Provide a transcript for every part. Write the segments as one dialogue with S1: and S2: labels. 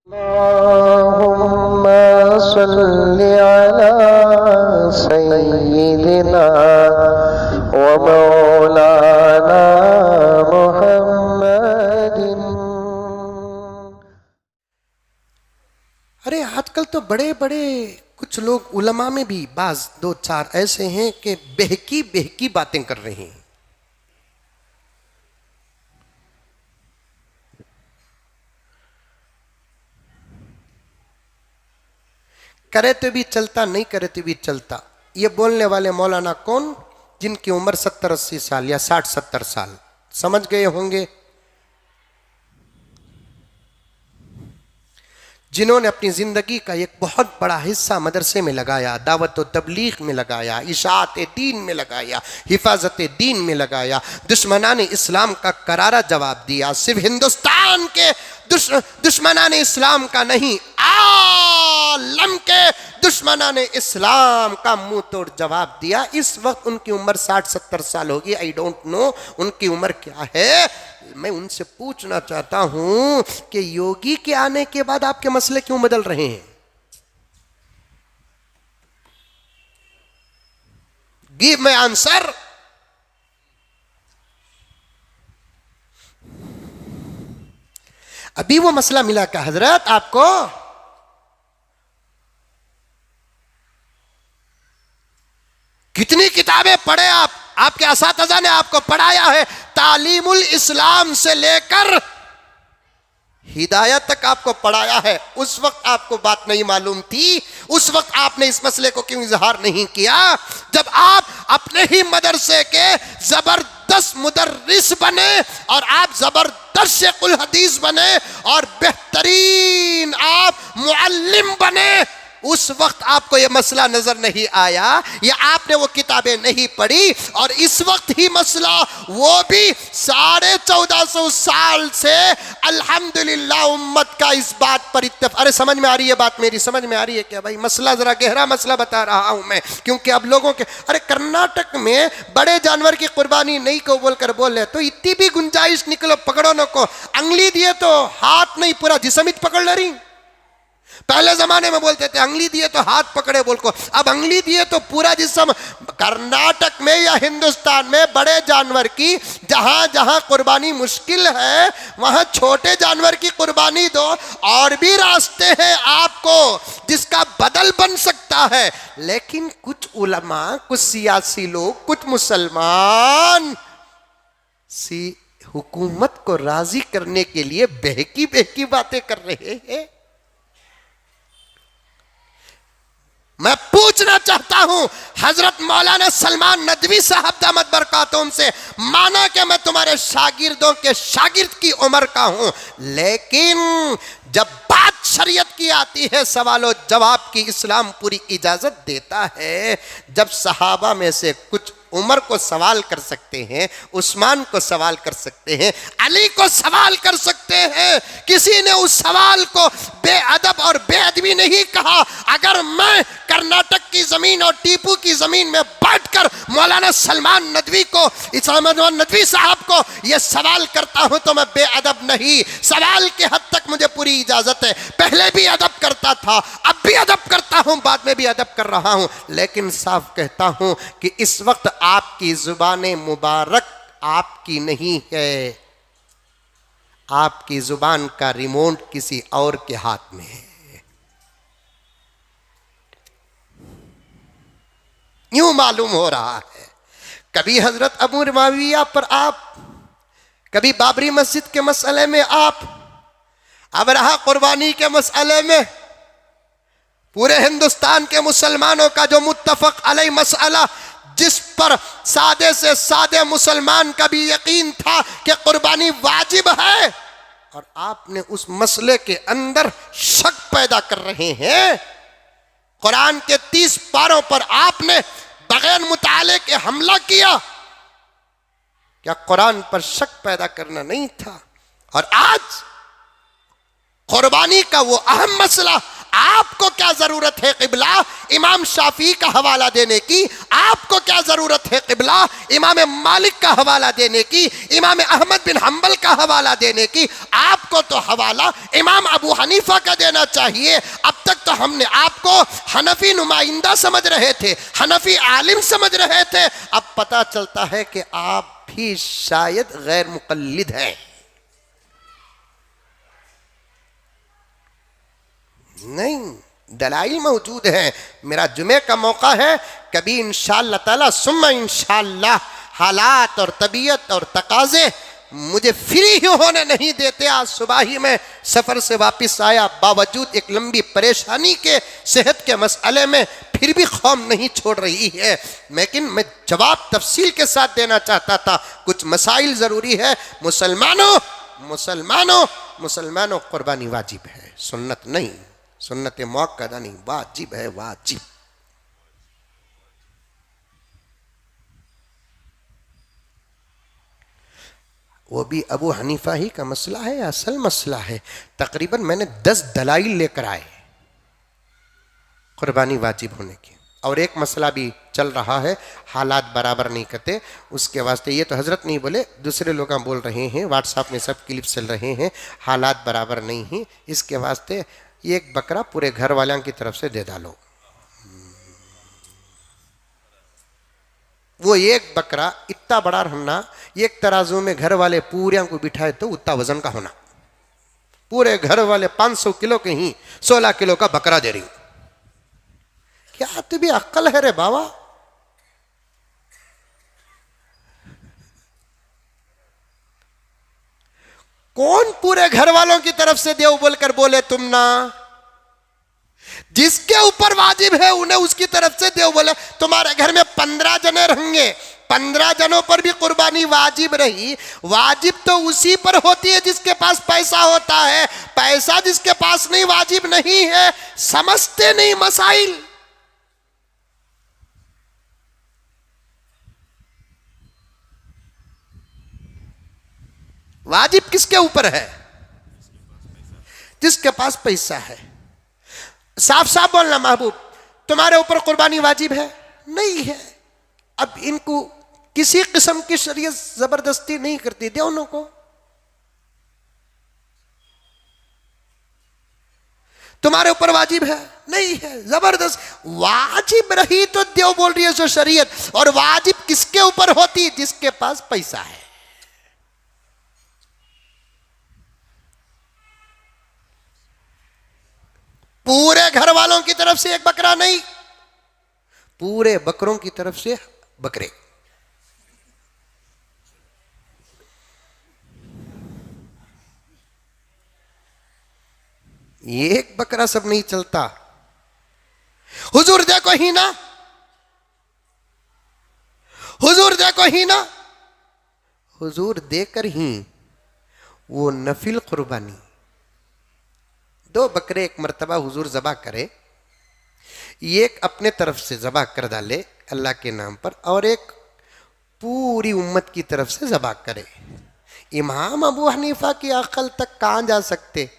S1: अल्लाहुम्मा सल्लि अला सय्यिदिना व मौलाना मुहम्मदिन।
S2: अरे आजकल तो बड़े बड़े कुछ लोग उलमा में भी बाज दो चार ऐसे हैं कि बहकी बहकी बातें कर रहे हैं। करे तो भी चलता, नहीं करे तो भी चलता। ये बोलने वाले मौलाना कौन? जिनकी उम्र 70-80 साल या 60-70 साल। समझ गए होंगे। जिन्होंने अपनी जिंदगी का एक बहुत बड़ा हिस्सा मदरसे में लगाया, दावत व तबलीग में लगाया, इशाअत दीन में लगाया, हिफाजत दीन में लगाया, दुश्मनाने इस्लाम का करारा जवाब दिया। सिर्फ हिंदुस्तान के दुश्मनाने इस्लाम का नहीं, आलम के दुश्मनाने इस्लाम का मुंह तोड़ जवाब दिया। इस वक्त उनकी उम्र 60-70 साल होगी। आई डोंट नो उनकी उम्र क्या है। मैं उनसे पूछना चाहता हूं कि योगी के आने के बाद आपके मसले क्यों बदल रहे हैं? Give my answer. अभी वो मसला मिला क्या हजरत आपको? कितनी किताबें पढ़े आप? आपके असातिज़ा ने आपको पढ़ाया है। तालीमुल इस्लाम से लेकर हिदायत तक आपको पढ़ाया है। उस वक्त आपको बात नहीं मालूम थी? उस वक्त आपने इस मसले को क्यों इजहार नहीं किया? जब आप अपने ही मदरसे के जबरदस्त मुदर्रिस बने और आप जबरदस्त शेखुल हदीस बने और बेहतरीन आप मुअल्लिम बने, उस वक्त आपको यह मसला नजर नहीं आया या आपने वो किताबें नहीं पढ़ी। और इस वक्त ही मसला, वो भी 1450 साल से अल्हम्दुलिल्लाह उम्मत का इस बात पर इत्तेफाक। अरे समझ में आ रही है बात मेरी? समझ में आ रही है क्या भाई? मसला जरा गहरा मसला बता रहा हूं मैं, क्योंकि अब लोगों के अरे कर्नाटक में बड़े जानवर की कुर्बानी नहीं को बोलकर बोले तो इतनी भी गुंजाइश निकलो पकड़ो न को। अंगली दिए तो हाथ नहीं, पूरा जिस्म ही पकड़ ले रही। पहले जमाने में बोलते थे अंगली दिए तो हाथ पकड़े बोल को, अब अंगली दिए तो पूरा जिस्म। कर्नाटक में या हिंदुस्तान में बड़े जानवर की जहां जहां कुर्बानी मुश्किल है वहां छोटे जानवर की कुर्बानी दो। और भी रास्ते हैं आपको जिसका बदल बन सकता है। लेकिन कुछ उलमा, कुछ सियासी लोग, कुछ मुसलमान हुकूमत को राजी करने के लिए बहकी बहकी बातें कर रहे हैं। मैं पूछना चाहता हूं हजरत मौलाना सलमान नदवी साहब दामत बरकातुहुम से, माना कि मैं तुम्हारे शागिर्दों के शागिर्द की उम्र का हूं, लेकिन जब बात शरीयत की आती है, सवाल और जवाब की, इस्लाम पूरी इजाजत देता है। जब सहाबा में से कुछ उमर को सवाल कर सकते हैं, उस्मान को सवाल कर सकते हैं, अली को सवाल कर सकते हैं, किसी ने उस सवाल को बेअदब और बेअदबी नहीं कहा। अगर मैं कर्नाटक की जमीन और टीपू की जमीन में बैठकर मौलाना सलमान नदवी को, नदवी साहब को यह सवाल करता हूं तो मैं बेअदब नहीं। सवाल के हद तक मुझे पूरी इजाजत है। पहले भी अदब करता था, अब भी अदब करता हूं, बाद में भी अदब कर रहा हूं। लेकिन साफ कहता हूं कि इस वक्त आपकी जुबान मुबारक आपकी नहीं है, आपकी जुबान का रिमोट किसी और के हाथ में है। यूं मालूम हो रहा है। कभी हजरत अबू मुआविया पर आप, कभी बाबरी मस्जिद के मसले में आप, अब रहा कुर्बानी के मसले में पूरे हिंदुस्तान के मुसलमानों का जो मुत्तफक अलैह मसला, जिस पर सादे से सादे मुसलमान का भी यकीन था कि कुर्बानी वाजिब है, और आपने उस मसले के अंदर शक पैदा कर रहे हैं। कुरान के 30 पारों पर आपने बगैर मुताले के हमला किया। क्या कुरान पर शक पैदा करना नहीं था? और आज कुर्बानी का वो अहम मसला आपको क्या जरूरत है क़िबला इमाम शाफी का हवाला देने की, आपको क्या जरूरत है क़िबला इमाम मालिक का हवाला देने की, इमाम अहमद बिन हंबल का हवाला देने की। आपको तो हवाला इमाम अबू हनीफा का देना चाहिए। अब तक तो हमने आपको हनफी नुमाइंदा समझ रहे थे, हनफी आलिम समझ रहे थे। अब पता चलता है कि आप भी शायद गैर मुक़ल्लिद हैं। नहीं, दलाइल मौजूद है। मेरा जुमे का मौका है, कभी इंशाअल्लाह ताला सुम्मा इंशाअल्लाह हालात और तबीयत और तकाजे मुझे फ्री ही होने नहीं देते। आज सुबह ही मैं सफ़र से वापस आया, बावजूद एक लंबी परेशानी के, सेहत के मसले में, फिर भी खौम नहीं छोड़ रही है। लेकिन मैं जवाब तफसील के साथ देना चाहता था। कुछ मसाइल ज़रूरी है। मुसलमानों मुसलमानों मुसलमानों कुर्बानी वाजिब है, सुन्नत नहीं। सुन्नत मुअक्कदा नहीं, वाजिब है, वाजिब। वो भी अबू हनीफा ही का मसला है, असल मसला है। तकरीबन मैंने 10 दलाइल लेकर आए कुर्बानी वाजिब होने की। और एक मसला भी चल रहा है, हालात बराबर नहीं करते, उसके वास्ते। ये तो हजरत नहीं बोले, दूसरे लोग बोल रहे हैं, व्हाट्सएप में सब क्लिप चल रहे हैं, हालात बराबर नहीं हैं, इसके वास्ते एक बकरा पूरे घर वालों की तरफ से दे डालो। वो एक बकरा इतना बड़ा रहना, एक तराजू में घर वाले पूरे को बिठाए तो उतना वजन का होना। पूरे घर वाले 500 किलो के ही 16 किलो का बकरा दे रही। क्या तुम्हें अक्ल है रे बाबा? कौन पूरे घर वालों की तरफ से देव बोलकर बोले तुम ना? जिसके ऊपर वाजिब है उन्हें उसकी तरफ से देव बोले। तुम्हारे घर में 15 जने रहेंगे, 15 जनों पर भी कुर्बानी वाजिब रही। वाजिब तो उसी पर होती है जिसके पास पैसा होता है। पैसा जिसके पास नहीं, वाजिब नहीं है। समझते नहीं मसाइल। वाजिब किसके ऊपर है? जिसके पास पैसा है। साफ साफ बोलना महबूब, तुम्हारे ऊपर कुर्बानी वाजिब है? नहीं है। अब इनको किसी किस्म की शरीयत जबरदस्ती नहीं करती, दे उनको। तुम्हारे ऊपर वाजिब है? नहीं है। जबरदस्त वाजिब रही तो देव बोल रही है जो शरीयत। और वाजिब किसके ऊपर होती? जिसके पास पैसा है। पूरे घर वालों की तरफ से एक बकरा नहीं, पूरे बकरों की तरफ से बकरे। एक बकरा सब नहीं चलता। हुजूर देखो ही ना, हुजूर देखो ही ना, हुजूर देकर ही वो नफिल कुर्बानी 2 बकरे एक मर्तबा हुजूर ज़बा करे, एक अपने तरफ से ज़बा कर डाले अल्लाह के नाम पर, और एक पूरी उम्मत की तरफ से ज़बा करे। इमाम अबू हनीफा की अकल तक कहाँ जा सकते?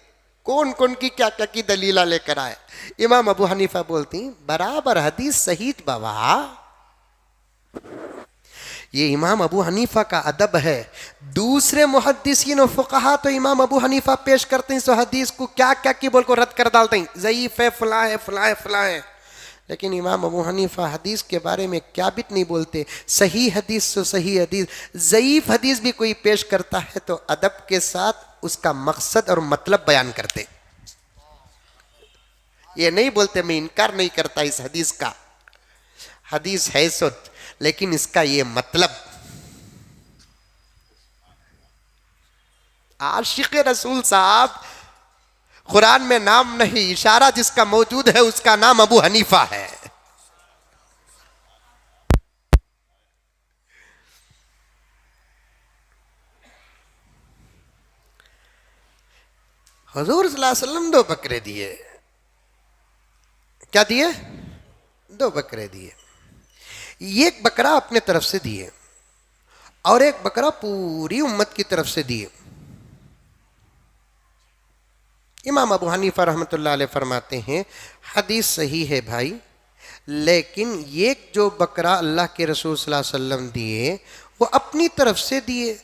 S2: कौन कौन की क्या क्या की दलीला लेकर आए। इमाम अबू हनीफा बोलती बराबर हदीस सही बाबा। ये इमाम अबू हनीफा का अदब है। दूसरे मुहद्दिसीन और फुक़हा तो इमाम अबू हनीफा पेश करते हैं, सो हदीस को क्या क्या की बोल को रद्द कर डालते हैं, ज़ईफ़ है, फला है, फला है, फला है। लेकिन इमाम अबू हनीफा हदीस के बारे में क्या भी नहीं बोलते। सही हदीस तो सही हदीस, ज़ईफ़ हदीस भी कोई पेश करता है तो अदब के साथ उसका मकसद और मतलब बयान करते। ये नहीं बोलते मैं इनकार नहीं करता इस हदीस का, हदीस है सो, लेकिन इसका ये मतलब। आशिक रसूल साहब, कुरान में नाम नहीं, इशारा जिसका मौजूद है उसका नाम अबू हनीफा है। हुजूर सल्लल्लाहु अलैहि वसल्लम 2 बकरे दिए। क्या दिए? 2 बकरे दिए। एक बकरा अपने तरफ से दिए और एक बकरा पूरी उम्मत की तरफ से दिए। इमाम अबू हनीफा रहमतुल्लाह अलैह फरमाते हैं हदीस सही है भाई, लेकिन ये जो बकरा अल्लाह के रसूल सल्लल्लाहु अलैहि वसल्लम दिए वो अपनी तरफ से दिए,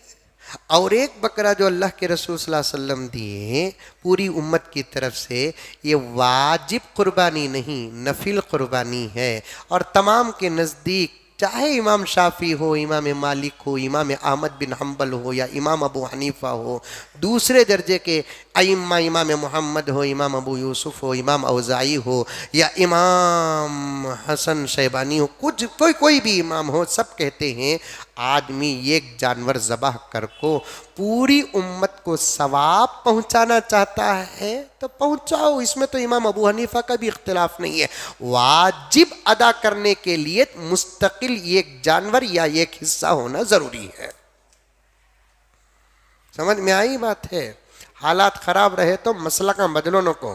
S2: और एक बकरा जो अल्लाह के रसूल सल्लल्लाहु अलैहि वसल्लम दिए पूरी उम्मत की तरफ से, ये वाजिब कुर्बानी नहीं नफिल कुर्बानी है। और तमाम के नज़दीक चाहे इमाम शाफी हो, इमाम मालिक हो, इमाम अहमद बिन हम्बल हो या इमाम अबू हनीफा हो, दूसरे दर्जे के अइम्मा इमाम मोहम्मद हो, इमाम अबू यूसुफ हो, इमाम औज़ाई हो या इमाम हसन शैबानी हो, कुछ कोई भी इमाम हो, सब कहते हैं आदमी एक जानवर ज़बह कर को पूरी उम्मत को सवाब पहुंचाना चाहता है तो पहुंचाओ, इसमें तो इमाम अबू हनीफा का भी इख्तिलाफ नहीं है। वाजिब अदा करने के लिए मुस्तकिल एक जानवर या एक हिस्सा होना ज़रूरी है। समझ में आई बात है? हालात ख़राब रहे तो मसला का बदलो न को।